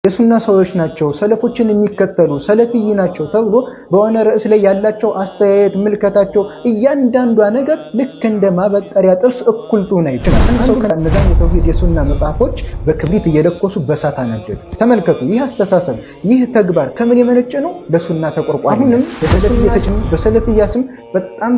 የሱና ሰዎች ናቸው ሰለፎችን የሚከተሉ ሰለፊይ ናቸው ተብሎ በሆነ ርዕስ ላይ ያላቸው አስተያየት ምልከታቸው እያንዳንዷ ነገር ልክ እንደ ማበጠሪያ ጥርስ እኩል ትሆን አይችልም። አንሰው ከነዛን የተውሂድ የሱና መጽሐፎች በክብሪት እየለኮሱ በሳት አነደዱ። ተመልከቱ። ይህ አስተሳሰብ ይህ ተግባር ከምን የመነጨ ነው? ለሱና ተቆርቋሪ። አሁንም በሰለፊያ ስም በጣም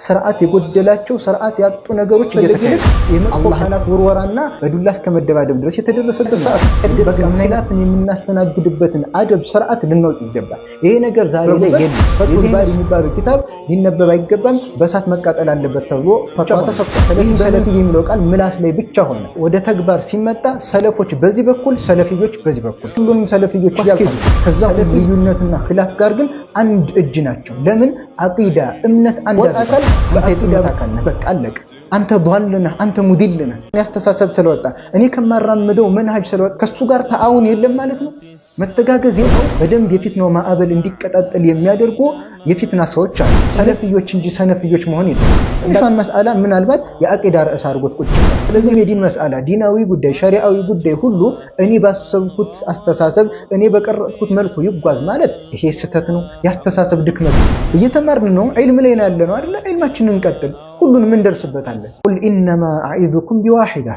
ስርዓት የጎደላቸው ስርዓት ያጡ ነገሮች እየተካሄዱ የመጥፎ ሐላፍ ወርወራና በዱላ እስከ መደባደብ ድረስ የተደረሰበት ሰዓት በግላፍን የምናስተናግድበትን አደብ ስርዓት ልናውቅ ይገባል። ይሄ ነገር ዛሬ ላይ የለም። ፈትሁል ባሪ የሚባለው ኪታብ ሊነበብ አይገባም፣ በሳት መቃጠል አለበት ተብሎ ፈትዋ ተሰጥቷል። ይህ ሰለፊ የሚለው ቃል ምላስ ላይ ብቻ ሆነ። ወደ ተግባር ሲመጣ ሰለፎች በዚህ በኩል ሰለፊዮች በዚህ በኩል ሁሉንም ሰለፊዮች ያልፋሉ። ከዛ ልዩነትና ኺላፍ ጋር ግን አንድ እጅ ናቸው። ለምን? አቂዳ እምነት አንድ አካል በአቂዳ አካል ነው። በቃ አለቀ። አንተ ضالنا አንተ ሙዲልና ያስተሳሰብ ስለወጣ እኔ ከማራምደው መንሃጅ ስለወጣ ከሱ ጋር ተአውን የለም ማለት ነው። መተጋገዝ በደንብ የፊትናው ማዕበል እንዲቀጣጠል የሚያደርጉ የፊትና ሰዎች አሉ። ሰለፊዮች እንጂ ሰነፊዮች መሆን የለም። እንኳን መስአላ ምናልባት የአቂዳ ርዕስ አድርጎት ቁጭ። ስለዚህ የዲን መስአላ ዲናዊ ጉዳይ ሸሪዓዊ ጉዳይ ሁሉ እኔ ባሰብኩት አስተሳሰብ እኔ በቀረጥኩት መልኩ ይጓዝ ማለት ይሄ ስህተት ነው። ያስተሳሰብ ድክመት እየተማርን ነው። ዒልም ላይ ነው ያለነው አይደል? ዒልማችንን እንቀጥል። ሁሉንም እንደርስበታለን። ቁል ኢነማ አዒዙኩም ቢዋሂዳ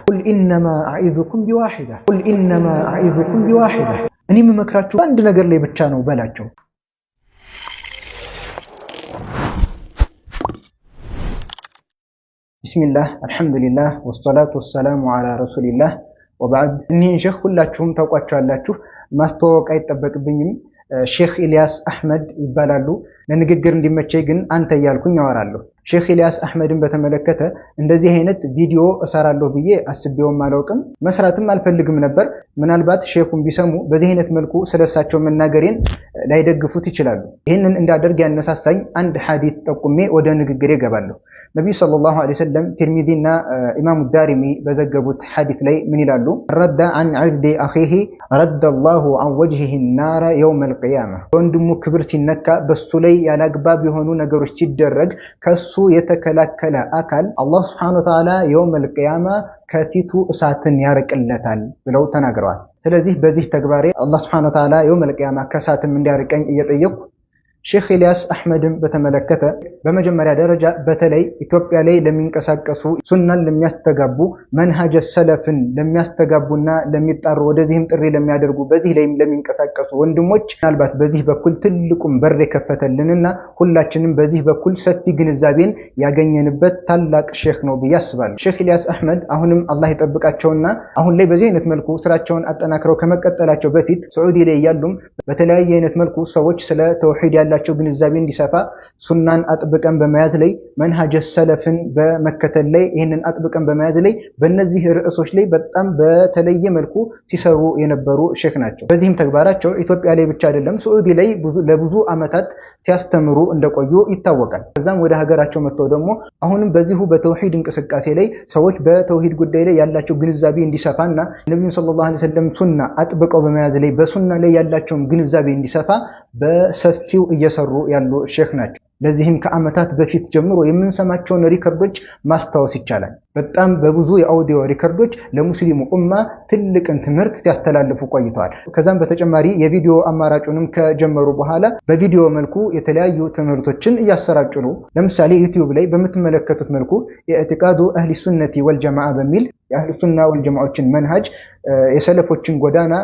እኔ የምመክራችሁ አንድ ነገር ላይ ብቻ ነው በላቸው። ቢስሚላህ አልሐምዱሊላህ ወሰላቱ ወሰላሙ ዐላ ረሱሊላህ ወበዕድ። እኒህን ሼኽ ሁላችሁም ታውቋቸዋላችሁ፣ ማስተዋወቅ አይጠበቅብኝም። ሼኽ ኢልያስ አህመድ ይባላሉ። ለንግግር እንዲመቸኝ ግን አንተ እያልኩኝ አወራለሁ። ሼኽ ኢልያስ አህመድን በተመለከተ እንደዚህ አይነት ቪዲዮ እሰራለሁ ብዬ አስቤውም አላውቅም፣ መስራትም አልፈልግም ነበር። ምናልባት ሼኹን ቢሰሙ በዚህ አይነት መልኩ ስለሳቸው መናገሬን ላይደግፉት ይችላሉ። ይህንን እንዳደርግ ያነሳሳኝ አንድ ሐዲስ ጠቁሜ ወደ ንግግሬ እገባለሁ። ነቢዩ ሰለላሁ ዐለይሂ ወሰለም ትርሚዚና ኢማሙ ዳሪሚ በዘገቡት ሐዲስ ላይ ምን ይላሉ? ረዳ አን ዒርዲ አኺሂ ረደላሁ ዐን ወጅሂሂ ናረ የውመል ቂያማ። ወንድሙ ክብር ሲነካ በሱ ላይ ያላግባብ የሆኑ ነገሮች ሲደረግ ከሱ የተከላከለ አካል አላህ ሱብሓነሁ ወተዓላ የውመል ቂያማ ከፊቱ እሳትን ያርቅለታል ብለው ተናግረዋል። ስለዚህ በዚህ ተግባሬ አላህ ሱብሓነሁ ወተዓላ የውመል ቂያማ ከእሳትም እንዲያርቀኝ እየጠየቁ ሼኽ ኢልያስ አህመድን በተመለከተ በመጀመሪያ ደረጃ በተለይ ኢትዮጵያ ላይ ለሚንቀሳቀሱ ሱናን ለሚያስተጋቡ መንሃጀ ሰለፍን ለሚያስተጋቡና ለሚጣሩ ወደዚህም ጥሪ ለሚያደርጉ በዚህ ላይም ለሚንቀሳቀሱ ወንድሞች ምናልባት በዚህ በኩል ትልቁም በር የከፈተልንና ሁላችንም በዚህ በኩል ሰፊ ግንዛቤን ያገኘንበት ታላቅ ሼኽ ነው ብዬ አስባለሁ። ሼኽ ኢልያስ አህመድ አሁንም አላህ ይጠብቃቸውና አሁን ላይ በዚህ አይነት መልኩ ስራቸውን አጠናክረው ከመቀጠላቸው በፊት ሳዑዲ ላይ ያሉም በተለያየ አይነት መልኩ ሰዎች ስለ ተውሂድ ያላቸው ግንዛቤ እንዲሰፋ ሱናን አጥብቀን በመያዝ ላይ መንሃጀ ሰለፍን በመከተል ላይ ይህንን አጥብቀን በመያዝ ላይ በእነዚህ ርዕሶች ላይ በጣም በተለየ መልኩ ሲሰሩ የነበሩ ሼኽ ናቸው። በዚህም ተግባራቸው ኢትዮጵያ ላይ ብቻ አይደለም ሳዑዲ ላይ ለብዙ ዓመታት ሲያስተምሩ እንደቆዩ ይታወቃል። ከዛም ወደ ሀገራቸው መጥተው ደግሞ አሁንም በዚሁ በተውሂድ እንቅስቃሴ ላይ ሰዎች በተውሂድ ጉዳይ ላይ ያላቸው ግንዛቤ እንዲሰፋና ነብዩ ሰለላሁ ዐለይሂ ወሰለም ሱና አጥብቀው በመያዝ ላይ በሱና ላይ ያላቸውን ግንዛቤ እንዲሰፋ በሰፊው እየሰሩ ያሉ ሼኽ ናቸው። ለዚህም ከዓመታት በፊት ጀምሮ የምንሰማቸውን ሪከርዶች ማስታወስ ይቻላል። በጣም በብዙ የአውዲዮ ሪከርዶች ለሙስሊሙ ኡማ ትልቅን ትምህርት ሲያስተላልፉ ቆይተዋል። ከዛም በተጨማሪ የቪዲዮ አማራጩንም ከጀመሩ በኋላ በቪዲዮ መልኩ የተለያዩ ትምህርቶችን እያሰራጩ ነው። ለምሳሌ ዩቲዩብ ላይ በምትመለከቱት መልኩ የኢዕቲቃዱ አህሊ ሱነቲ ወልጀማዓ በሚል የአህሊ ሱና ወልጀማዓዎችን መንሃጅ የሰለፎችን ጎዳና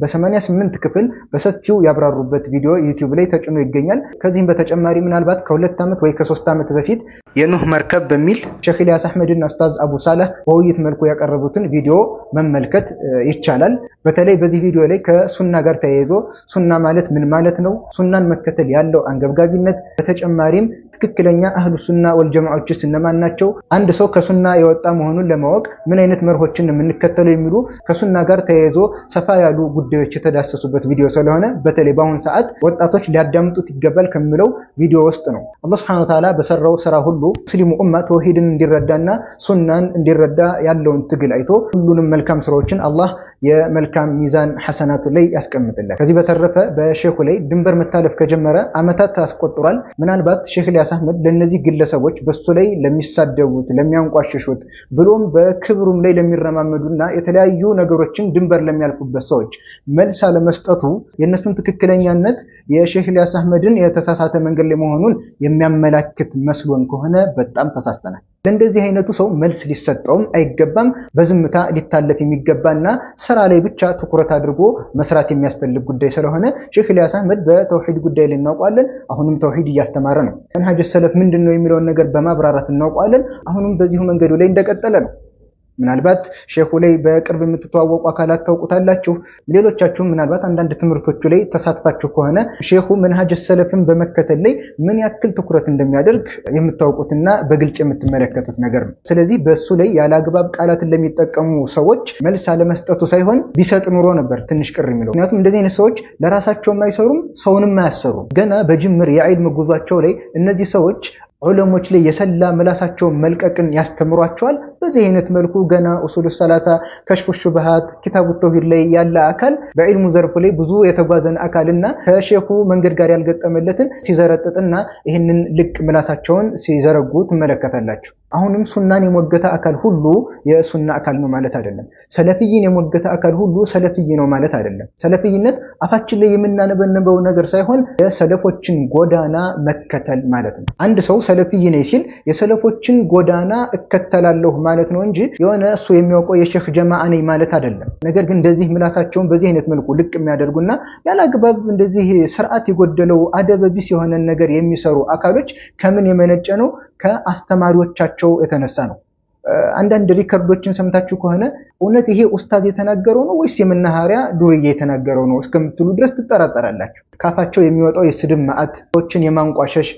በ88 ክፍል በሰፊው ያብራሩበት ቪዲዮ ዩቲዩብ ላይ ተጭኖ ይገኛል። ከዚህም በተጨማሪ ምናልባት ከ2 ዓመት ወይ ከ3 ዓመት በፊት የኑህ መርከብ በሚል ሼኽ ኢልያስ አህመድና ኡስታዝ አቡ ሳላህ በውይይት መልኩ ያቀረቡትን ቪዲዮ መመልከት ይቻላል። በተለይ በዚህ ቪዲዮ ላይ ከሱና ጋር ተያይዞ ሱና ማለት ምን ማለት ነው፣ ሱናን መከተል ያለው አንገብጋቢነት፣ በተጨማሪም ትክክለኛ አህሉ ሱና ወልጀማዓዎችስ እነማን ናቸው፣ አንድ ሰው ከሱና የወጣ መሆኑን ለማወቅ ምን አይነት መርሆችን የምንከተለው የሚሉ ከሱና ጋር ተያይዞ ሰፋ ያሉ ጉዳዮች የተዳሰሱበት ቪዲዮ ስለሆነ በተለይ በአሁኑ ሰዓት ወጣቶች ሊያዳምጡት ይገባል ከሚለው ቪዲዮ ውስጥ ነው። አላህ ሱብሓነሁ ወተዓላ በሰራው ስራ ሁሉ ሙስሊሙ ኡማ ተውሂድን እንዲረዳና ሱናን እንዲረዳ ያለውን ትግል አይቶ ሁሉንም መልካም ስራዎችን አላህ የመልካም ሚዛን ሐሰናቱ ላይ ያስቀምጥለት። ከዚህ በተረፈ በሼኹ ላይ ድንበር መታለፍ ከጀመረ አመታት አስቆጥሯል። ምናልባት ሼኽ ኢልያስ አህመድ ለነዚህ ግለሰቦች በሱ ላይ ለሚሳደቡት፣ ለሚያንቋሽሹት ብሎም በክብሩም ላይ ለሚረማመዱና የተለያዩ ነገሮችን ድንበር ለሚያልፉበት ሰዎች መልስ አለመስጠቱ የእነሱን ትክክለኛነት የሼኽ ኢልያስ አህመድን የተሳሳተ መንገድ ላይ መሆኑን የሚያመላክት መስሎን ከሆነ በጣም ተሳስተናል። ለእንደዚህ አይነቱ ሰው መልስ ሊሰጠውም አይገባም። በዝምታ ሊታለፍ የሚገባና ስራ ላይ ብቻ ትኩረት አድርጎ መስራት የሚያስፈልግ ጉዳይ ስለሆነ ሼኽ ኢልያስ አህመድ በተውሂድ ጉዳይ ላይ እናውቃለን። አሁንም ተውሂድ እያስተማረ ነው። መንሃጅ ሰለፍ ምንድነው የሚለውን ነገር በማብራራት እናውቃለን። አሁንም በዚሁ መንገዱ ላይ እንደቀጠለ ነው። ምናልባት ሼኹ ላይ በቅርብ የምትተዋወቁ አካላት ታውቁታላችሁ። ሌሎቻችሁም ምናልባት አንዳንድ ትምህርቶቹ ላይ ተሳትፋችሁ ከሆነ ሼኹ መንሃጅ ሰለፍን በመከተል ላይ ምን ያክል ትኩረት እንደሚያደርግ የምታውቁትና በግልጽ የምትመለከቱት ነገር ነው። ስለዚህ በሱ ላይ ያለ አግባብ ቃላትን ለሚጠቀሙ ሰዎች መልስ አለመስጠቱ ሳይሆን ቢሰጥ ኑሮ ነበር ትንሽ ቅር የሚለው። ምክንያቱም እንደዚህ አይነት ሰዎች ለራሳቸውም አይሰሩም፣ ሰውንም አያሰሩም። ገና በጅምር የዒልም ጉዟቸው ላይ እነዚህ ሰዎች ዑለሞች ላይ የሰላ ምላሳቸውን መልቀቅን ያስተምሯቸዋል። በዚህ አይነት መልኩ ገና ኡሱሉ ሰላሳ፣ ከሽፉ ሹብሃት፣ ኪታቡ ተውሂድ ላይ ያለ አካል በዒልሙ ዘርፍ ላይ ብዙ የተጓዘን አካልና ከሼኹ መንገድ ጋር ያልገጠመለትን ሲዘረጥጥና ይህንን ልቅ ምላሳቸውን ሲዘረጉ ትመለከታላችሁ። አሁንም ሱናን የሞገተ አካል ሁሉ የሱና አካል ነው ማለት አይደለም። ሰለፊይን የሞገተ አካል ሁሉ ሰለፊይ ነው ማለት አይደለም። ሰለፊይነት አፋችን ላይ የምናነበነበው ነገር ሳይሆን የሰለፎችን ጎዳና መከተል ማለት ነው። አንድ ሰው ሰለፊይ ነኝ ሲል የሰለፎችን ጎዳና እከተላለሁ ማለት ነው እንጂ የሆነ እሱ የሚያውቀው የሼኽ ጀማዓ ነኝ ማለት አይደለም። ነገር ግን እንደዚህ ምላሳቸውን በዚህ አይነት መልኩ ልቅ የሚያደርጉና ያላግባብ እንደዚህ ስርዓት የጎደለው አደበ ቢስ የሆነ ነገር የሚሰሩ አካሎች ከምን የመነጨ ነው? ከአስተማሪዎቻቸው የተነሳ ነው። አንዳንድ ሪከርዶችን ሰምታችሁ ከሆነ እውነት ይሄ ኡስታዝ የተናገረው ነው ወይስ የመናኸሪያ ዱርዬ የተናገረው ነው እስከምትሉ ድረስ ትጠራጠራላችሁ። ካፋቸው የሚወጣው የስድብ መዓት፣ ሰዎችን የማንቋሸሽ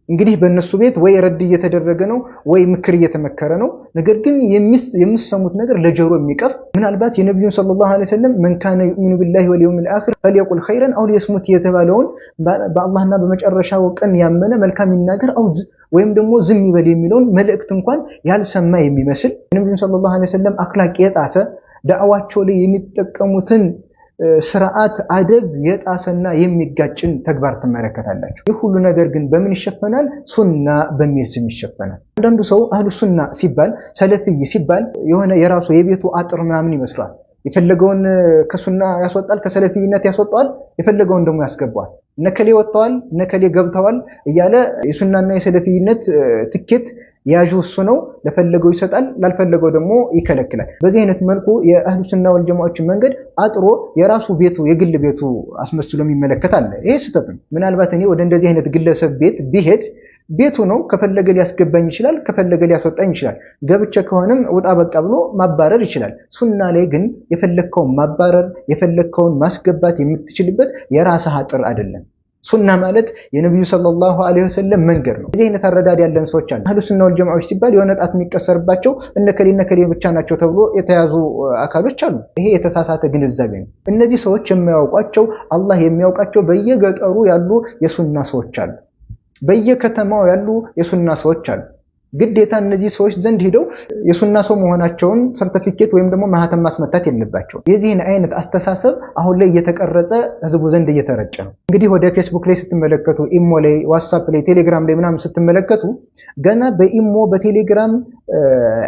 እንግዲህ በእነሱ ቤት ወይ ረድ እየተደረገ ነው ወይ ምክር እየተመከረ ነው። ነገር ግን የምትሰሙት ነገር ለጆሮ የሚቀፍ ምናልባት የነብዩን ሰለላሁ ዐለይሂ ወሰለም መን ካነ ዩእሚኑ ቢላሂ ወልየውሚል አኺር ፈልየቁል ኸይረን አው ሊየስሙት የተባለውን በአላህና በመጨረሻው ቀን ያመነ መልካም ይናገር ወይም ደግሞ ዝም ይበል የሚለውን መልእክት እንኳን ያልሰማ የሚመስል የነብዩን ሰለላሁ ዐለይሂ ወሰለም አክላቅ የጣሰ ዳዕዋቸው ላይ የሚጠቀሙትን ስርዓት አደብ የጣሰና የሚጋጭን ተግባር ትመለከታላችሁ። ይህ ሁሉ ነገር ግን በምን ይሸፈናል? ሱና በሚል ስም ይሸፈናል። አንዳንዱ ሰው አህሉ ሱና ሲባል ሰለፊይ ሲባል የሆነ የራሱ የቤቱ አጥር ምናምን ይመስላል። የፈለገውን ከሱና ያስወጣል፣ ከሰለፊይነት ያስወጣል፣ የፈለገውን ደግሞ ያስገባዋል። ነከሌ ወጥተዋል፣ ነከሌ ገብተዋል እያለ የሱናና የሰለፊይነት ትኬት ያዡ እሱ ነው። ለፈለገው ይሰጣል፣ ላልፈለገው ደግሞ ይከለክላል። በዚህ አይነት መልኩ የአህሉ ሱና ወል ጀማዓዎችን መንገድ አጥሮ የራሱ ቤቱ የግል ቤቱ አስመስሎ የሚመለከት አለ። ይሄ ስህተት ነው። ምናልባት እኔ ወደ እንደዚህ አይነት ግለሰብ ቤት ቢሄድ ቤቱ ነው፣ ከፈለገ ሊያስገባኝ ይችላል፣ ከፈለገ ሊያስወጣኝ ይችላል። ገብቼ ከሆነም ውጣ በቃ ብሎ ማባረር ይችላል። ሱና ላይ ግን የፈለከውን ማባረር የፈለከውን ማስገባት የምትችልበት የራስህ አጥር አይደለም። ሱና ማለት የነብዩ ሰለላሁ ዐለይሂ ወሰለም መንገድ ነው። እዚህ አይነት አረዳድ ያለን ሰዎች አሉ። አህሉ ሱና ወል ጀማዓዎች ሲባል የሆነ ጣት የሚቀሰርባቸው እነከሌ ብቻ ናቸው ተብሎ የተያዙ አካሎች አሉ። ይሄ የተሳሳተ ግንዛቤ ነው። እነዚህ ሰዎች የሚያውቋቸው አላህ የሚያውቃቸው በየገጠሩ ያሉ የሱና ሰዎች አሉ። በየከተማው ያሉ የሱና ሰዎች አሉ። ግዴታ እነዚህ ሰዎች ዘንድ ሄደው የሱና ሰው መሆናቸውን ሰርቲፊኬት ወይም ደግሞ ማህተም ማስመታት የለባቸው። የዚህን አይነት አስተሳሰብ አሁን ላይ እየተቀረጸ ህዝቡ ዘንድ እየተረጨ ነው። እንግዲህ ወደ ፌስቡክ ላይ ስትመለከቱ፣ ኢሞ ላይ፣ ዋትስአፕ ላይ፣ ቴሌግራም ላይ ምናምን ስትመለከቱ ገና በኢሞ በቴሌግራም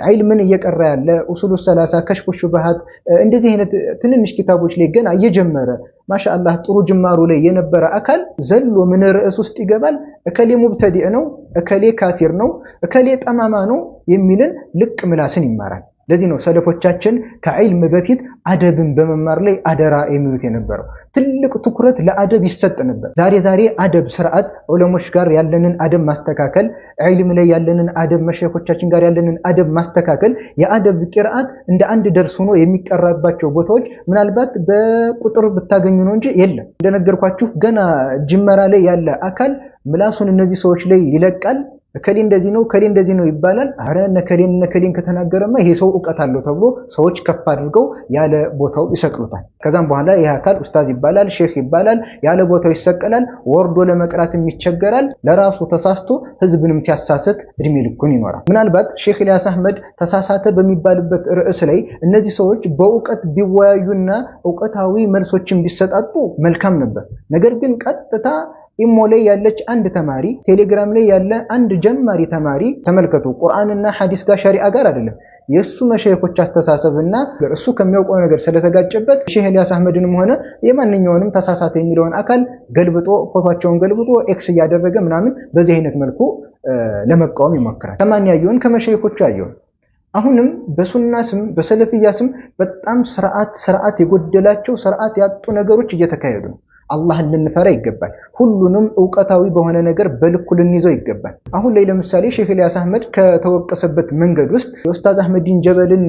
ዒልምን እየቀራ ያለ ኡሱሉ ሰላሳ፣ ከሽፉ ሹብሃት እንደዚህ አይነት ትንንሽ ኪታቦች ላይ ገና እየጀመረ ማሻአላህ ጥሩ ጅማሩ ላይ የነበረ አካል ዘሎ ምን ርዕስ ውስጥ ይገባል? እከሌ ሙብተዲዕ ነው፣ እከሌ ካፊር ነው፣ እከሌ ጠማማ ነው የሚልን ልቅ ምላስን ይማራል። ለዚህ ነው ሰለፎቻችን ከዒልም በፊት አደብን በመማር ላይ አደራ የሚሉት የነበረው። ትልቅ ትኩረት ለአደብ ይሰጥ ነበር። ዛሬ አደብ ስርዓት ዑለሞች ጋር ያለንን አደብ ማስተካከል፣ ዒልም ላይ ያለንን አደብ መሸይኾቻችን ጋር ያለንን አደብ ማስተካከል፣ የአደብ ቂርአት እንደ አንድ ደርስ ሆኖ የሚቀራባቸው ቦታዎች ምናልባት በቁጥር ብታገኙ ነው እንጂ የለም። እንደነገርኳችሁ ገና ጅመራ ላይ ያለ አካል ምላሱን እነዚህ ሰዎች ላይ ይለቃል። እከሌ እንደዚህ ነው እከሌ እንደዚህ ነው ይባላል። አረ እነከሌን ከተናገረማ ይሄ ሰው ዕውቀት አለው ተብሎ ሰዎች ከፍ አድርገው ያለ ቦታው ይሰቅሉታል። ከዛም በኋላ ይሄ አካል ኡስታዝ ይባላል፣ ሼክ ይባላል፣ ያለ ቦታው ይሰቀላል። ወርዶ ለመቅራትም ይቸገራል። ለራሱ ተሳስቶ ህዝብንም ሲያሳስት እድሜ ልኩን ይኖራል። ምናልባት ሼክ ኢልያስ አህመድ ተሳሳተ በሚባልበት ርዕስ ላይ እነዚህ ሰዎች በእውቀት ቢወያዩና ዕውቀታዊ መልሶችን ቢሰጣጡ መልካም ነበር። ነገር ግን ቀጥታ ኢሞ ላይ ያለች አንድ ተማሪ፣ ቴሌግራም ላይ ያለ አንድ ጀማሪ ተማሪ ተመልከቱ፣ ቁርአንና ሐዲስ ጋር ሸሪዓ ጋር አይደለም የሱ መሸይኾች አስተሳሰብና እሱ ከሚያውቀው ነገር ስለተጋጨበት ሼህ ኢልያስ አህመድንም ሆነ የማንኛውንም ተሳሳተ የሚለውን አካል ገልብጦ ፎቶአቸውን ገልብጦ ኤክስ እያደረገ ምናምን በዚህ አይነት መልኩ ለመቃወም ይሞክራል። ከማን ያየውን? ከመሸይኾቹ ያየውን። አሁንም በሱና ስም በሰለፊያ ስም በጣም ስርዓት የጎደላቸው ስርዓት ያጡ ነገሮች እየተካሄዱ ነው። አላህን ልንፈራ ይገባል። ሁሉንም ዕውቀታዊ በሆነ ነገር በልኩ ልንይዘው ይገባል። አሁን ላይ ለምሳሌ ሼክ ኢልያስ አህመድ ከተወቀሰበት መንገድ ውስጥ የኡስታዝ አህመዲን ጀበልን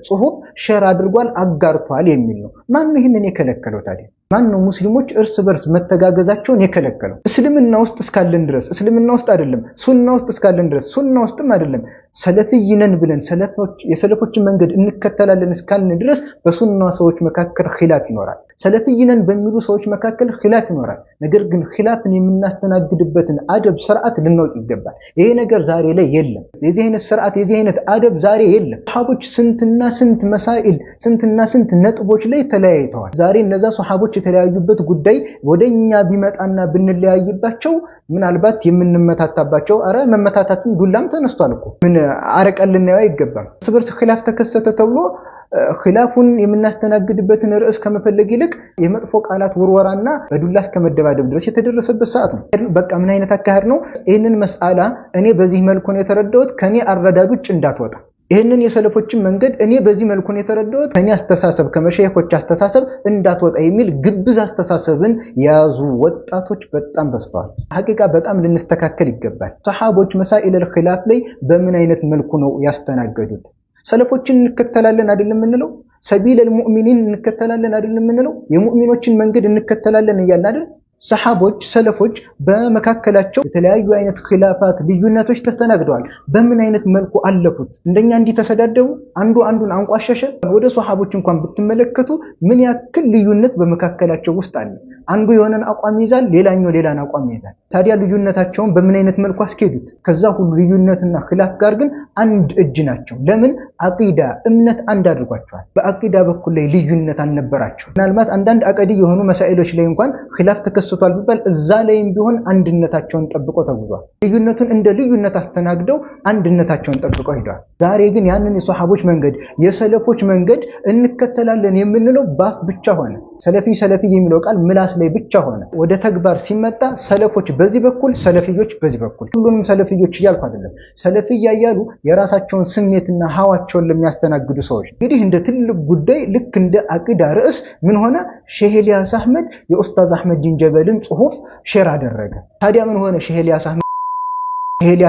ጽሁፍ ሼር አድርጓል አጋርቷል የሚል ነው። ማን ነው ይህንን የከለከለው ታዲያ? ማን ነው ሙስሊሞች እርስ በርስ መተጋገዛቸውን የከለከለው? እስልምና ውስጥ እስካለን ድረስ እስልምና ውስጥ አይደለም ሱና ውስጥ እስካለን ድረስ ሱና ውስጥም አይደለም ሰለፊይ ነን ብለን የሰለፎችን መንገድ እንከተላለን እስካልን ድረስ በሱና ሰዎች መካከል ኺላፍ ይኖራል። ሰለፊይ ነን በሚሉ ሰዎች መካከል ኺላፍ ይኖራል። ነገር ግን ኺላፍን የምናስተናግድበትን አደብ ስርዓት ልናውቅ ይገባል። ይሄ ነገር ዛሬ ላይ የለም። የዚህ አይነት ስርዓት የዚህ አይነት አደብ ዛሬ የለም። ሱሐቦች ስንትና ስንት መሳኢል ስንትና ስንት ነጥቦች ላይ ተለያይተዋል። ዛሬ እነዛ ሱሐቦች የተለያዩበት ጉዳይ ወደኛ ቢመጣና ብንለያይባቸው ምናልባት የምንመታታባቸው አረ መመታታቱን ዱላም ተነስቷል እኮ ምን አረቀን ልናየው አይገባም። እርስ በርስ ኺላፍ ተከሰተ ተብሎ ኺላፉን የምናስተናግድበትን ርዕስ ከመፈለግ ይልቅ የመጥፎ ቃላት ውርወራና በዱላ እስከ መደባደብ ድረስ የተደረሰበት ሰዓት ነው። በቃ ምን አይነት አካሄድ ነው? ይህንን መስአላ እኔ በዚህ መልኩ ነው የተረዳሁት ከኔ አረዳድ ውጭ እንዳትወጣ፣ ይህንን የሰለፎችን መንገድ እኔ በዚህ መልኩ ነው የተረዳሁት ከኔ አስተሳሰብ ከመሸይኾች አስተሳሰብ እንዳትወጣ የሚል ግብዝ አስተሳሰብን የያዙ ወጣቶች በጣም በዝተዋል። ሐቂቃ በጣም ልንስተካከል ይገባል። ሰሐቦች መሳኢል ኺላፍ ላይ በምን አይነት መልኩ ነው ያስተናገዱት? ሰለፎችን እንከተላለን አይደለም የምንለው? ሰቢለል ሙእሚኒን እንከተላለን አይደለም የምንለው? የሙእሚኖችን መንገድ እንከተላለን እያልን አይደል? ሰሐቦች ሰለፎች በመካከላቸው የተለያዩ አይነት ኺላፋት ልዩነቶች ተስተናግደዋል። በምን አይነት መልኩ አለፉት? እንደኛ እንዲህ ተሰዳደቡ? አንዱ አንዱን አንቋሸሸ? ወደ ሰሐቦች እንኳን ብትመለከቱ ምን ያክል ልዩነት በመካከላቸው ውስጥ አለ። አንዱ የሆነን አቋም ይዛል፣ ሌላኛው ሌላን አቋም ይዛል። ታዲያ ልዩነታቸውን በምን አይነት መልኩ አስኬዱት? ከዛ ሁሉ ልዩነትና ኺላፍ ጋር ግን አንድ እጅ ናቸው። ለምን? አቂዳ እምነት አንድ አድርጓቸዋል። በአቂዳ በኩል ላይ ልዩነት አልነበራቸው። ምናልባት አንዳንድ አቀዲ የሆኑ መሳኢሎች ላይ እንኳን ኺላፍ ተከስቷል ቢባል እዛ ላይም ቢሆን አንድነታቸውን ጠብቆ ተጉዟል። ልዩነቱን እንደ ልዩነት አስተናግደው አንድነታቸውን ጠብቀው ሄደዋል። ዛሬ ግን ያንን የሰሐቦች መንገድ የሰለፎች መንገድ እንከተላለን የምንለው ባፍ ብቻ ሆነ። ሰለፊ የሚለው ቃል ምላስ ላይ ብቻ ሆነ። ወደ ተግባር ሲመጣ ሰለፎች በዚህ በኩል ሰለፊዮች በዚህ በኩል። ሁሉንም ሰለፊዮች እያልኩ አይደለም። ሰለፊያ እያሉ የራሳቸውን ስሜትና ሀዋቸውን ለሚያስተናግዱ ሰዎች እንግዲህ እንደ ትልቅ ጉዳይ ልክ እንደ አቂዳ ርዕስ ምን ሆነ? ሼህ ኢልያስ አህመድ የኡስታዝ አህመዲን ጀበልን ጽሁፍ ሼር አደረገ። ታዲያ ምን ሆነ? ሼህ ኢልያስ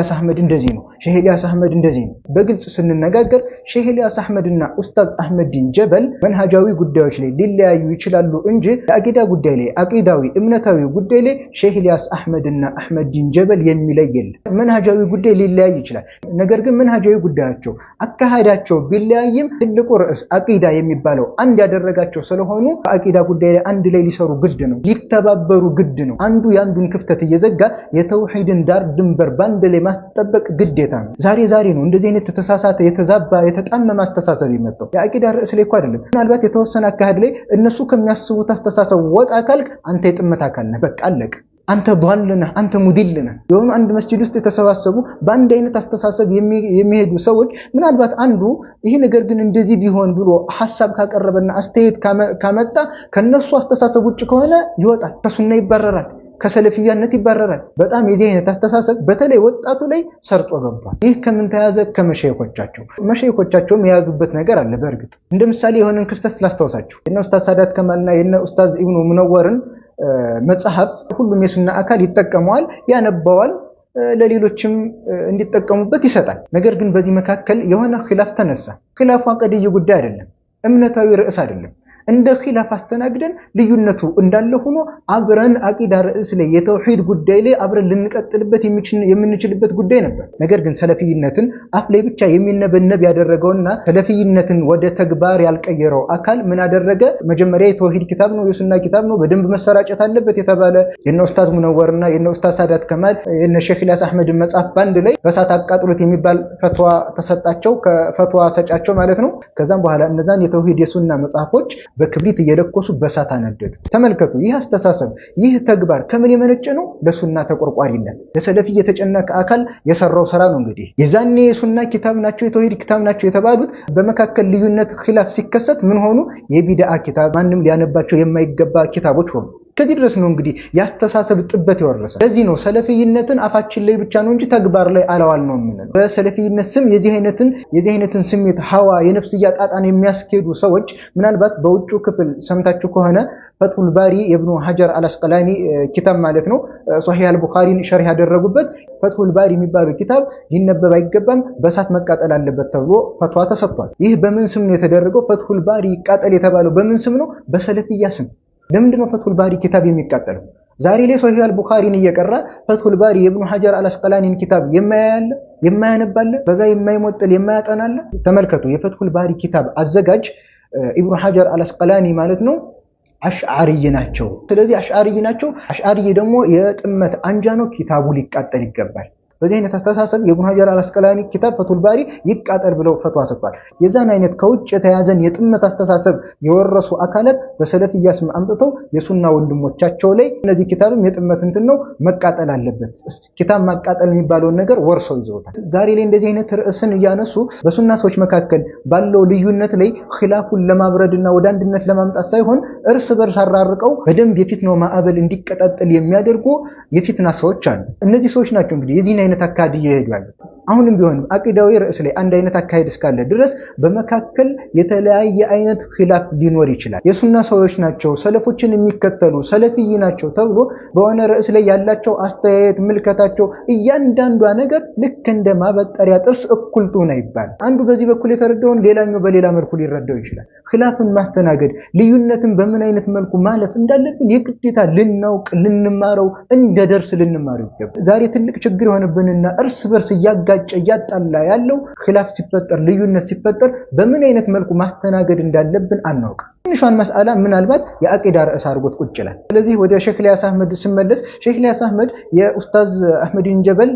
አህመድ እንደዚህ ነው፣ ሼህ ኢልያስ አህመድ እንደዚህ ነው። በግልጽ ስንነጋገር ሼህ ኢልያስ አህመድና ኡስታዝ አህመዲን ጀበል መንሃጃዊ ጉዳዮች ላይ ሊለያዩ ይችላሉ እንጂ የአቂዳ ጉዳይ ላይ አቂዳዊ እምነታዊ ጉዳይ ላይ ሼህ ኢልያስ አህመድና አህመዲን ጀበል የሚለይ የለም። መንሃጃዊ ጉዳይ ሊለያይ ይችላል። ነገር ግን መንሃጃዊ ጉዳያቸው አካሄዳቸው ቢለያይም ትልቁ ርዕስ አቂዳ የሚባለው አንድ ያደረጋቸው ስለሆኑ በአቂዳ ጉዳይ ላይ አንድ ላይ ሊሰሩ ግድ ነው፣ ሊተባበሩ ግድ ነው። አንዱ የአንዱን ክፍተት እየዘጋ የተውሂድን ዳር ድንበር ባንድ ላይ ማስጠበቅ ግዴታ ነው። ዛሬ ነው እንደዚህ አይነት የተሳሳተ የተዛባ የተጣመመ አስተሳሰብ የመጣው። የአቂዳ ርዕስ ላይ እኮ አይደለም። ምናልባት የተወሰነ አካሄድ ላይ እነሱ ከሚያስቡት አስተሳሰብ ወጣ ካልክ አንተ የጥመት አካል ነህ። በቃ አለቀ። አንተ ዷል ነህ፣ አንተ ሙዲል ነህ። የሆኑ አንድ መስጂድ ውስጥ የተሰባሰቡ በአንድ አይነት አስተሳሰብ የሚሄዱ ሰዎች ምናልባት አንዱ ይሄ ነገር ግን እንደዚህ ቢሆን ብሎ ሐሳብ ካቀረበና አስተያየት ካመጣ ከነሱ አስተሳሰብ ውጭ ከሆነ ይወጣል፣ ከሱና ይባረራል፣ ከሰለፊያነት ይባረራል። በጣም የዚህ አይነት አስተሳሰብ በተለይ ወጣቱ ላይ ሰርጦ ገብቷል። ይህ ከምን ተያዘ? ከመሸይኾቻቸውም የያዙበት ነገር አለ። በእርግጥ እንደ ምሳሌ የሆነን ክስተት ላስታውሳችሁ። የነ ኡስታዝ ሳዳት ከማልና የነ ኡስታዝ ኢብኑ ሙነወርን መጽሐፍ ሁሉም የሱና አካል ይጠቀመዋል፣ ያነባዋል፣ ለሌሎችም እንዲጠቀሙበት ይሰጣል። ነገር ግን በዚህ መካከል የሆነ ኺላፍ ተነሳ። ኺላፉ አቀድይ ጉዳይ አይደለም፣ እምነታዊ ርዕስ አይደለም። እንደ ኺላፍ አስተናግደን ልዩነቱ እንዳለ ሆኖ አብረን አቂዳ ርዕስ ላይ የተውሂድ ጉዳይ ላይ አብረን ልንቀጥልበት የምንችልበት ጉዳይ ነበር። ነገር ግን ሰለፊይነትን አፍ ላይ ብቻ የሚነበነብ ያደረገውና ሰለፊይነትን ወደ ተግባር ያልቀየረው አካል ምን አደረገ? መጀመሪያ የተውሂድ ኪታብ ነው የሱና ኪታብ ነው በደንብ መሰራጨት አለበት የተባለ የነ ኡስታዝ ሙነወርና የነ ኡስታዝ ሳዳት ከማል የነ ሼክ ኢልያስ አህመድ መጽሐፍ ባንድ ላይ በሳት አቃጥሉት የሚባል ፈትዋ ተሰጣቸው ከፈትዋ ሰጫቸው ማለት ነው። ከዛም በኋላ እነዛን የተውሂድ የሱና መጽሐፎች በክብሪት እየለኮሱ በሳት አነደዱ። ተመልከቱ። ይህ አስተሳሰብ ይህ ተግባር ከምን የመነጨ ነው? ለሱና ተቆርቋሪነት ለሰለፊ የተጨነቀ አካል የሰራው ስራ ነው። እንግዲህ የዛኔ የሱና ኪታብ ናቸው የተውሂድ ኪታብ ናቸው የተባሉት በመካከል ልዩነት ኺላፍ ሲከሰት ምን ሆኑ? የቢድዓ ኪታብ ማንም ሊያነባቸው የማይገባ ኪታቦች ሆኑ። ከዚህ ድረስ ነው እንግዲህ ያስተሳሰብ ጥበት የወረሰ። ለዚህ ነው ሰለፊይነትን አፋችን ላይ ብቻ ነው እንጂ ተግባር ላይ አላዋል ነው የምንለው። በሰለፊይነት ስም የዚህ አይነትን ስሜት ሐዋ የነፍስያ ጣጣን የሚያስኬዱ ሰዎች ምናልባት በውጭ ክፍል ሰምታችሁ ከሆነ ፈትሁል ባሪ የኢብኑ ሐጀር አልአስቀላኒ ኪታብ ማለት ነው ሶሒህ አልቡኻሪን ሸርህ ያደረጉበት ፈትሁል ባሪ የሚባለው ኪታብ ሊነበብ አይገባም በእሳት መቃጠል አለበት ተብሎ ፈትዋ ተሰጥቷል። ይህ በምን ስም ነው የተደረገው? ፈትሁል ባሪ ይቃጠል የተባለው በምን ስም ነው? በሰለፊያ ስም። ለምንድን ነው ፈትሁል ባሪ ኪታብ የሚቃጠለው? ዛሬ ላይ ሶሒህ አልቡኻሪን እየቀራ ፈትሁል ባሪ የኢብኑ ሐጀር አልአስቀላኒን ኪታብ የማያነባለ በዛ የማይሞጥል የማያጠናለ። ተመልከቱ። የፈትሁል ባሪ ኪታብ አዘጋጅ ኢብኑ ሐጀር አልአስቀላኒ ማለት ነው አሽዓሪይ ናቸው። ስለዚህ አሽዓሪይ ናቸው። አሽዓሪይ ደግሞ የጥመት አንጃ ነው። ኪታቡ ሊቃጠል ይገባል። በዚህ አይነት አስተሳሰብ የኢብኑ ሐጀር አልአስቀላኒ ኪታብ ፈትሁል ባሪ ይቃጠል ብለው ፈትዋ ሰጥቷል። የዛን አይነት ከውጭ የተያዘን የጥመት አስተሳሰብ የወረሱ አካላት በሰለፊያ ስም አምጥተው የሱና ወንድሞቻቸው ላይ እነዚህ ኪታብም የጥመት እንትን ነው መቃጠል አለበት ኪታብ ማቃጠል የሚባለውን ነገር ወርሰው ይዘውታል። ዛሬ ላይ እንደዚህ አይነት ርዕስን እያነሱ በሱና ሰዎች መካከል ባለው ልዩነት ላይ ኺላፉን ለማብረድና ወደ አንድነት ለማምጣት ሳይሆን እርስ በርስ አራርቀው በደንብ የፊትናው ማዕበል እንዲቀጣጠል የሚያደርጉ የፊትና ሰዎች አሉ። እነዚህ ሰዎች ናቸው እንግዲህ የዚህ አይነት አካሄድ እየሄዱ ያሉት። አሁንም ቢሆን አቂዳዊ ርዕስ ላይ አንድ አይነት አካሄድ እስካለ ድረስ በመካከል የተለያየ አይነት ኺላፍ ሊኖር ይችላል። የሱና ሰዎች ናቸው ሰለፎችን የሚከተሉ ሰለፊይ ናቸው ተብሎ በሆነ ርዕስ ላይ ያላቸው አስተያየት ምልከታቸው እያንዳንዷ ነገር ልክ እንደ ማበጠሪያ ጥርስ እኩል ትሁን አይባል። አንዱ በዚህ በኩል የተረዳውን ሌላኛው በሌላ መልኩ ሊረዳው ይችላል። ኺላፍን ማስተናገድ ልዩነትን በምን አይነት መልኩ ማለፍ እንዳለብን የግዴታ ልናውቅ ልንማረው እንደ ደርስ ልንማረው ይገባል። ዛሬ ትልቅ ችግር የሆነብንና እርስ በርስ እያጣላ ያለው ኺላፍ ሲፈጠር ልዩነት ሲፈጠር በምን አይነት መልኩ ማስተናገድ እንዳለብን አናውቅ። ትንሿን መስአላ ምናልባት የአቂዳ ርዕስ አድርጎት ቁጭ ይላል። ስለዚህ ወደ ሼክ ኢልያስ አህመድ ስመለስ ሼክ ኢልያስ አህመድ የኡስታዝ አህመዲን ጀበል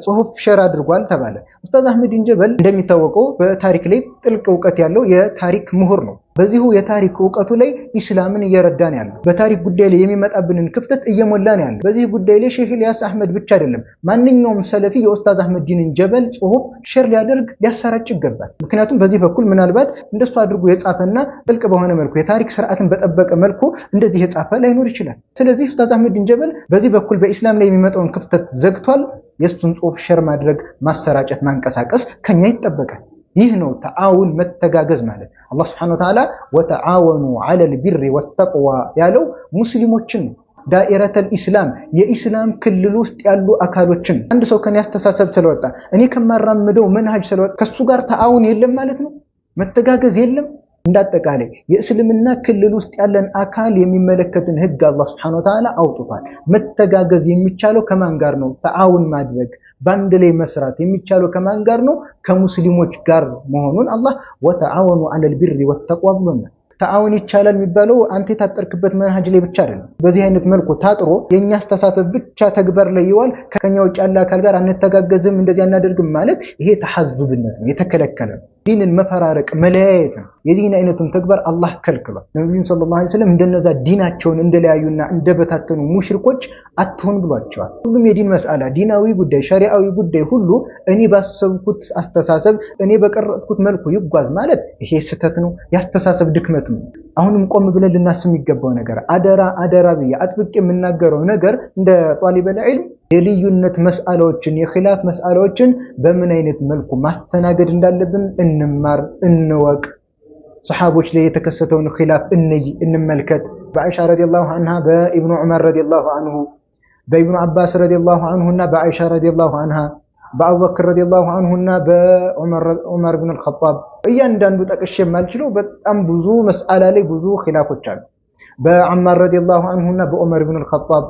ጽሁፍ ሸር አድርጓል ተባለ። ኡስታዝ አህመዲን ጀበል እንደሚታወቀው በታሪክ ላይ ጥልቅ ዕውቀት ያለው የታሪክ ምሁር ነው። በዚሁ የታሪክ ዕውቀቱ ላይ ኢስላምን እየረዳን ያለው በታሪክ ጉዳይ ላይ የሚመጣብንን ክፍተት እየሞላን ያለው በዚህ ጉዳይ ላይ ሼክ ኢልያስ አህመድ ብቻ አይደለም ማንኛውም ሰለፊ የኡስታዝ አህመዲን ጀበል ጽሁፍ ሸር ሊያደርግ ሊያሰራጭ ይገባል። ምክንያቱም በዚህ በኩል ምናልባት እንደሱ አድርጎ የጻፈና ጥልቅ በሆነ መልኩ የታሪክ ስርዓትን በጠበቀ መልኩ እንደዚህ የጻፈ ላይኖር ይችላል። ስለዚህ ኡስታዝ አህመዲን ጀበል በዚህ በኩል በኢስላም ላይ የሚመጣውን ክፍተት ዘግቷል። የሱን ጽሁፍ ሸር ማድረግ ማሰራጨት ማንቀሳቀስ ከኛ ይጠበቃል። ይህ ነው ተዓውን መተጋገዝ ማለት። አላህ Subhanahu Wa Ta'ala ወተዓወኑ ዐለል ቢሪ ወተቅዋ ያለው ሙስሊሞችን ዳኢረተል ኢስላም የኢስላም ክልል ውስጥ ያሉ አካሎችን አንድ ሰው ከኔ አስተሳሰብ ስለወጣ እኔ ከማራምደው መንሃጅ ስለወጣ ከሱ ጋር ተዓውን የለም ማለት ነው። መተጋገዝ የለም። እንዳጠቃላይ የእስልምና ክልል ውስጥ ያለን አካል የሚመለከትን ህግ አላህ Subhanahu Wa Ta'ala አውጥቷል። መተጋገዝ የሚቻለው ከማን ጋር ነው? ተዓውን ማድረግ ባንድ ላይ መስራት የሚቻለው ከማን ጋር ነው? ከሙስሊሞች ጋር መሆኑን አላህ ወተዓወኑ ዐለል ቢሪ ወተቅዋ ብሎናል። ተዓውን ይቻላል የሚባለው አንተ የታጠርክበት መንሃጅ ላይ ብቻ አይደለም። በዚህ አይነት መልኩ ታጥሮ የኛ አስተሳሰብ ብቻ ተግባር ላይ ይዋል ከኛ ውጭ ያለ አካል ጋር አንተጋገዝም እንደዚህ አናደርግም ማለት ይሄ ተሐዙብነት ነው፣ የተከለከለ ነው። ዲንን መፈራረቅ መለያየት ነው። የዚህን አይነቱን ተግባር አላህ ከልክሏል። ነብዩ ሰለላሁ ዐለይሂ ወሰለም እንደነዛ ዲናቸውን እንደለያዩና እንደበታተኑ ሙሽሪኮች አትሆን ብሏቸዋል። ሁሉም የዲን መስአላ ዲናዊ ጉዳይ ሸሪዓዊ ጉዳይ ሁሉ እኔ ባሰብኩት አስተሳሰብ እኔ በቀረጥኩት መልኩ ይጓዝ ማለት ይሄ ስህተት ነው፣ ያስተሳሰብ ድክመት ነው። አሁንም ቆም ብለን ልናስብ የሚገባው ነገር አደራ ብዬ አጥብቄ የምናገረው ነገር እንደ ጧሊበል ዒልም የልዩነት መስአላዎችን የኺላፍ መስአላዎችን በምን አይነት መልኩ ማስተናገድ እንዳለብን እንማር እንወቅ። ሰሃቦች ላይ የተከሰተውን ኺላፍ እንመልከት። በአኢሻ ረዲየላሁ ዐንሃ በኢብኑ ዑመር ረዲየላሁ ዐንሁ በኢብኑ አባስ ረዲየላሁ ዐንሁና በአኢሻ ረዲየላሁ ዐንሃ በአቡበክር ረዲየላሁ ዐንሁና በዑመር ኢብኑ አልኸጣብ እያንዳንዱ ጠቅሼ የማልችለው በጣም ብዙ መስአላ ላይ ብዙ ኺላፎች አሉ። በዐማር ረዲየላሁ ዐንሁና በዑመር ኢብኑ አልኸጣብ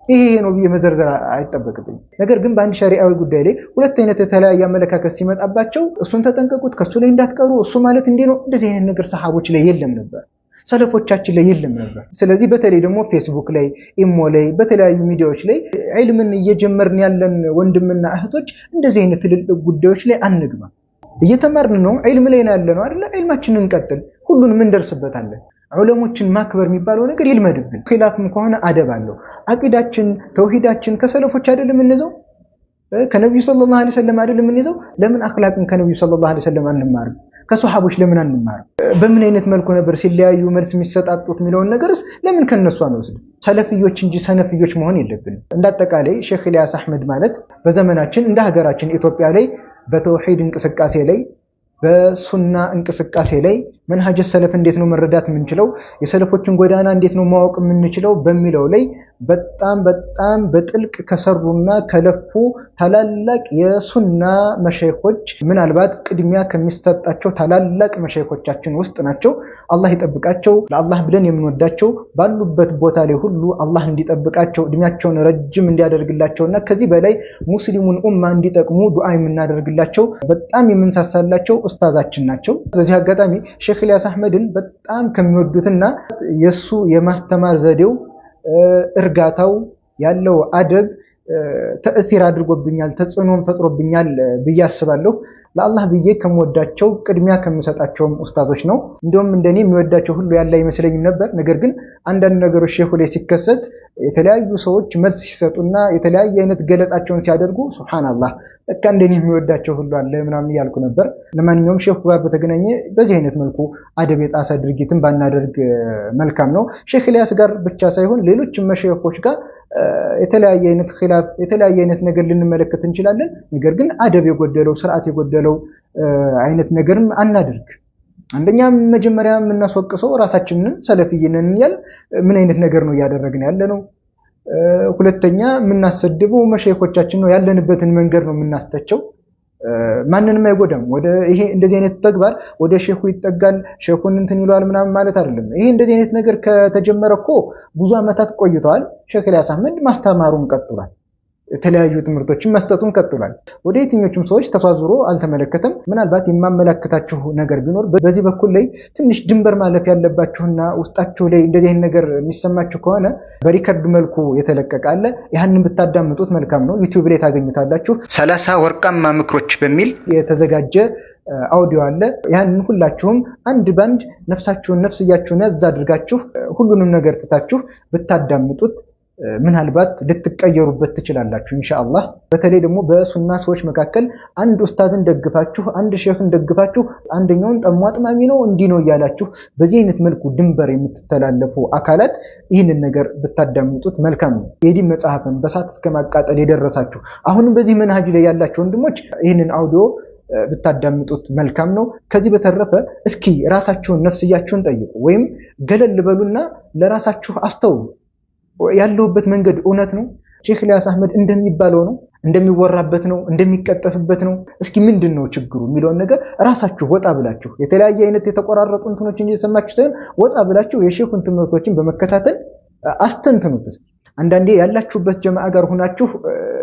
ይሄ ነው ብዬ መዘርዘር አይጠበቅብኝም። ነገር ግን በአንድ ሸሪዓዊ ጉዳይ ላይ ሁለት አይነት የተለያየ አመለካከት ሲመጣባቸው እሱን ተጠንቀቁት፣ ከሱ ላይ እንዳትቀሩ፣ እሱ ማለት እንዲህ ነው፣ እንደዚህ አይነት ነገር ሰሃቦች ላይ የለም ነበር፣ ሰለፎቻችን ላይ የለም ነበር። ስለዚህ በተለይ ደግሞ ፌስቡክ ላይ፣ ኢሞ ላይ፣ በተለያዩ ሚዲያዎች ላይ ዒልምን እየጀመርን ያለን ወንድምና እህቶች እንደዚህ አይነት ትልልቅ ጉዳዮች ላይ አንግባ። እየተማርን ነው፣ ዒልም ላይ ነው ያለነው አይደል? ዒልማችንን እንቀጥል፣ ሁሉንም እንደርስበታለን። ዑለሞችን ማክበር የሚባለው ነገር ይልመድብን። ኺላፍም ከሆነ አደብ አለው። አቂዳችን ተውሂዳችን ከሰለፎች አይደለም እንይዘው፣ ከነብዩ ሰለላሁ ዐለይሂ ወሰለም አይደለም እንይዘው። ለምን አኽላቅን ከነብዩ ሰለላሁ ዐለይሂ ወሰለም አንማርም? ከሱሐቦች ለምን አንማርም? በምን አይነት መልኩ ነበር ሲለያዩ መልስ የሚሰጣጡት የሚለውን ነገርስ ለምን ከነሱ አንወስድ? ሰለፊዮች እንጂ ሰነፊዮች መሆን የለብንም። እንዳጠቃላይ ሼክ ኢልያስ አህመድ ማለት በዘመናችን እንደ ሀገራችን ኢትዮጵያ ላይ በተውሂድ እንቅስቃሴ ላይ በሱና እንቅስቃሴ ላይ መንሃጀ ሰለፍ እንዴት ነው መረዳት የምንችለው፣ የሰለፎችን ጎዳና እንዴት ነው ማወቅ የምንችለው በሚለው ላይ በጣም በጥልቅ ከሰሩና ከለፉ ታላላቅ የሱና መሸይኾች ምናልባት ቅድሚያ ከሚሰጣቸው ታላላቅ መሸይኾቻችን ውስጥ ናቸው። አላህ ይጠብቃቸው። ለአላህ ብለን የምንወዳቸው ባሉበት ቦታ ላይ ሁሉ አላህ እንዲጠብቃቸው እድሜያቸውን ረጅም እንዲያደርግላቸውና ከዚህ በላይ ሙስሊሙን ኡማ እንዲጠቅሙ ዱዓ የምናደርግላቸው በጣም የምንሳሳላቸው ኡስታዛችን ናቸው። በዚህ አጋጣሚ ሼክ ኢልያስ አህመድን በጣም ከሚወዱትና የሱ የማስተማር ዘዴው እርጋታው ያለው አደብ ተእሲር አድርጎብኛል፣ ተጽዕኖም ፈጥሮብኛል ብዬ አስባለሁ። ለአላህ ብዬ ከምወዳቸው ቅድሚያ ከምሰጣቸውም ኡስታዞች ነው። እንደውም እንደኔ የሚወዳቸው ሁሉ ያለ አይመስለኝም ነበር። ነገር ግን አንዳንድ ነገሮች ሼኹ ላይ ሲከሰት የተለያዩ ሰዎች መልስ ሲሰጡና የተለያየ አይነት ገለጻቸውን ሲያደርጉ ሱብሃንአላህ ለካ እንደኔ የሚወዳቸው ሁሉ አለ ምናምን እያልኩ ነበር። ለማንኛውም ሼኹ ጋር በተገናኘ በዚህ አይነት መልኩ አደብ የጣሰ ድርጊትን ባናደርግ መልካም ነው። ሼክ ኢልያስ ጋር ብቻ ሳይሆን ሌሎችም መሸይኾች ጋር የተለያየ አይነት ኺላፍ የተለያየ አይነት ነገር ልንመለከት እንችላለን። ነገር ግን አደብ የጎደለው ስርዓት የጎደለው አይነት ነገርም አናድርግ። አንደኛ መጀመሪያ የምናስወቅሰው ራሳችንን ሰለፊይነን እያል ምን አይነት ነገር ነው እያደረግን ያለ ነው። ሁለተኛ የምናሰድበው መሸይኾቻችን ነው፣ ያለንበትን መንገድ ነው የምናስተቸው። ማንንም አይጎዳም። ወደ ይሄ እንደዚህ አይነት ተግባር ወደ ሼኹ ይጠጋል፣ ሼኹን እንትን ይሏል ምናምን ማለት አይደለም። ይሄ እንደዚህ አይነት ነገር ከተጀመረ እኮ ብዙ ዓመታት ቆይተዋል። ሼክ ኢልያስ አህመድ ማስተማሩን ቀጥሏል፣ የተለያዩ ትምህርቶችን መስጠቱን ቀጥሏል። ወደ የትኞቹም ሰዎች ተፋዙሮ አልተመለከተም። ምናልባት የማመለከታችሁ ነገር ቢኖር በዚህ በኩል ላይ ትንሽ ድንበር ማለፍ ያለባችሁና ውስጣችሁ ላይ እንደዚህ አይነት ነገር የሚሰማችሁ ከሆነ በሪከርድ መልኩ የተለቀቀ አለ። ያንን ብታዳምጡት መልካም ነው። ዩቲዩብ ላይ ታገኙታላችሁ። 30 ወርቃማ ምክሮች በሚል የተዘጋጀ አውዲዮ አለ። ያንን ሁላችሁም አንድ ባንድ ነፍስያችሁን ያዝ አድርጋችሁ ሁሉንም ነገር ትታችሁ ብታዳምጡት ምናልባት ልትቀየሩበት ትችላላችሁ ኢንሻአላህ። በተለይ ደግሞ በሱና ሰዎች መካከል አንድ ኡስታዝን ደግፋችሁ አንድ ሼኽን ደግፋችሁ አንደኛውን ጠሟጥማሚ ነው እንዲህ ነው እያላችሁ በዚህ አይነት መልኩ ድንበር የምትተላለፉ አካላት ይህንን ነገር ብታዳምጡት መልካም ነው። የዲን መጽሐፍን በሳት እስከ ማቃጠል የደረሳችሁ አሁንም በዚህ መንሃጅ ላይ ያላችሁ ወንድሞች ይህንን አውዲዮ ብታዳምጡት መልካም ነው። ከዚህ በተረፈ እስኪ ራሳችሁን ነፍስያችሁን ጠይቁ፣ ወይም ገለል በሉና ለራሳችሁ አስተውሉ። ያለውበት መንገድ እውነት ነው? ሼክ ኢልያስ አህመድ እንደሚባለው ነው? እንደሚወራበት ነው? እንደሚቀጠፍበት ነው? እስኪ ምንድነው ችግሩ የሚለውን ነገር ራሳችሁ ወጣ ብላችሁ የተለያየ አይነት የተቆራረጡ እንትኖችን እየሰማችሁ ሳይሆን ወጣ ብላችሁ የሼኹን ትምህርቶችን በመከታተል አስተንትኑት። እስኪ አንዳንዴ ያላችሁበት ጀማዓ ጋር ሆናችሁ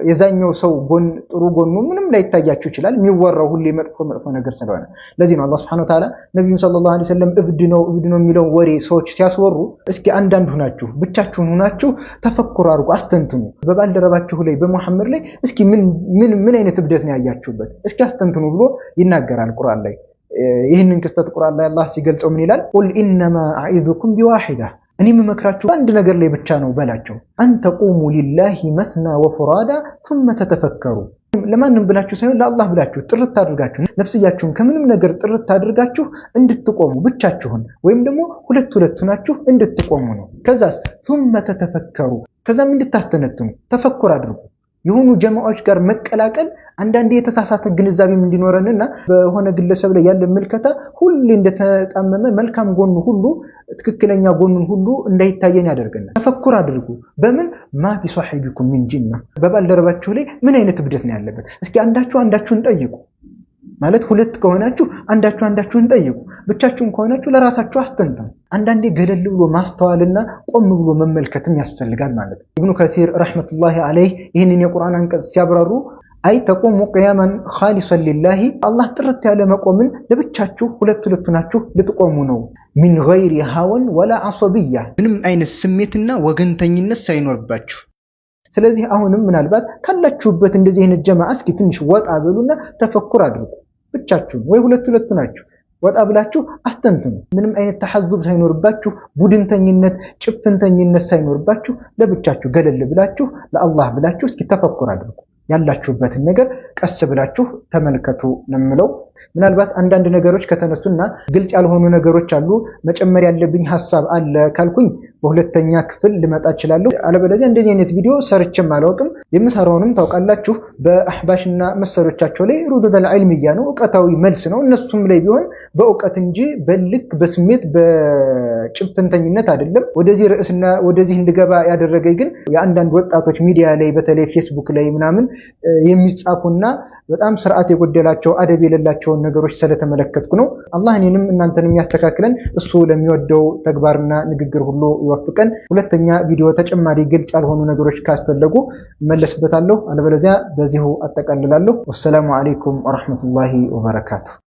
የዛኛው ሰው ጎን ጥሩ ጎኑ ምንም ላይታያችሁ ይችላል፣ የሚወራው ሁሌ መጥፎ ነገር ስለሆነ። ለዚህ ነው አላህ Subhanahu Wa Ta'ala ነብዩ ሰለላሁ ዐለይሂ ወሰለም እብድ ነው የሚለው ወሬ ሰዎች ሲያስወሩ እስኪ አንዳንድ ሆናችሁ ብቻችሁን ሆናችሁ ተፈክሩ አድርጉ፣ አስተንትኑ። በባልደረባችሁ ላይ በመሐመድ ላይ እስኪ ምን አይነት እብደት ነው ያያችሁበት እስኪ አስተንትኑ ብሎ ይናገራል ቁርአን ላይ። ይህንን ክስተት ቁርአን ላይ አላህ ሲገልጸው ምን ይላል? ቁል ኢነማ አዒዙኩም ቢዋሂዳ፣ እኔ የምመክራችሁ አንድ ነገር ላይ ብቻ ነው በላቸው። አንተ ቁሙ ሊላሂ መስና ወፉራዳ ثم ተተፈከሩ፣ ለማንም ብላችሁ ሳይሆን ለአላህ ብላችሁ ጥርት አድርጋችሁ ነፍስያችሁን ከምንም ነገር ጥርት አድርጋችሁ እንድትቆሙ ብቻችሁን ወይም ደግሞ ሁለት ናችሁ እንድትቆሙ ነው። ከዛስ ثم ተተፈከሩ፣ ከዛም እንድታስተነትኑ ተፈኩር አድርጉ። የሆኑ ጀማዓዎች ጋር መቀላቀል አንዳንዴ የተሳሳተ ግንዛቤም እንዲኖረንና በሆነ ግለሰብ ላይ ያለ መልከታ ሁሉ እንደተጣመመ መልካም ጎኑ ሁሉ ትክክለኛ ጎኑን ሁሉ እንዳይታየን ያደርገናል። ተፈኩር አድርጉ። በምን ማ ቢሷሂቢኩም ሚን ጂና በባልደረባችሁ ላይ ምን አይነት እብደት ነው ያለበት? እስኪ አንዳችሁን ጠይቁ። ማለት ሁለት ከሆናችሁ አንዳችሁን ጠይቁ። ብቻችሁን ከሆናችሁ ለራሳችሁ አስተንተኑ። አንዳንዴ ገለል ብሎ ማስተዋልና ቆም ብሎ መመልከትም ያስፈልጋል ማለት ነው። ኢብኑ ከሲር ረህመቱላሂ ዐለይህ ይህንን የቁርአን አንቀጽ ሲያብራሩ አይ ተቆሙ ቂያመን ኻሊሰን ሊላሂ አላህ ጥርት ያለ መቆምን ለብቻችሁ ሁለት ናችሁ ልትቆሙ ነው። ሚን ገይሪ ሀወን ወላ ዐሰብያ ምንም አይነት ስሜትና ወገንተኝነት ሳይኖርባችሁ። ስለዚህ አሁንም ምናልባት ካላችሁበት እንደዚህ አይነት ጀማዓ እስኪ ትንሽ ወጣ በሉና ተፈኩር አድርጉ። ብቻችሁን ወይ ሁለት ናችሁ ወጣ ብላችሁ አስተንትኑ። ምንም አይነት ተሐዙብ ሳይኖርባችሁ ቡድንተኝነት፣ ጭፍንተኝነት ሳይኖርባችሁ ለብቻችሁ ገለል ብላችሁ ለአላህ ብላችሁ እስኪ ተፈኩር አድርጉ። ያላችሁበትን ነገር ቀስ ብላችሁ ተመልከቱ ነው የምለው። ምናልባት አንዳንድ ነገሮች ከተነሱና ግልጽ ያልሆኑ ነገሮች አሉ መጨመር ያለብኝ ሐሳብ አለ ካልኩኝ በሁለተኛ ክፍል ልመጣ እችላለሁ። አለበለዚያ እንደዚህ አይነት ቪዲዮ ሰርቼም አላውቅም። የምሰራውንም ታውቃላችሁ በአህባሽና መሰሎቻቸው ላይ ሩዱል ዒልሚያ ነው፣ ዕውቀታዊ መልስ ነው። እነሱም ላይ ቢሆን በእውቀት እንጂ በልክ በስሜት በጭፍንተኝነት አይደለም። ወደዚህ ርዕስና ወደዚህ እንድገባ ያደረገኝ ግን የአንዳንድ ወጣቶች ሚዲያ ላይ በተለይ ፌስቡክ ላይ ምናምን የሚጻፉና በጣም ስርዓት የጎደላቸው አደብ የሌላቸውን ነገሮች ስለተመለከትኩ ነው። አላህ እኔንም እናንተንም ያስተካክለን፣ እሱ ለሚወደው ተግባርና ንግግር ሁሉ ይወፍቀን። ሁለተኛ ቪዲዮ ተጨማሪ ግልጽ ያልሆኑ ነገሮች ካስፈለጉ መለስበታለሁ፣ አለበለዚያ በዚሁ አጠቃልላለሁ። ወሰላሙ አለይኩም ወራህመቱላሂ ወበረካቱ።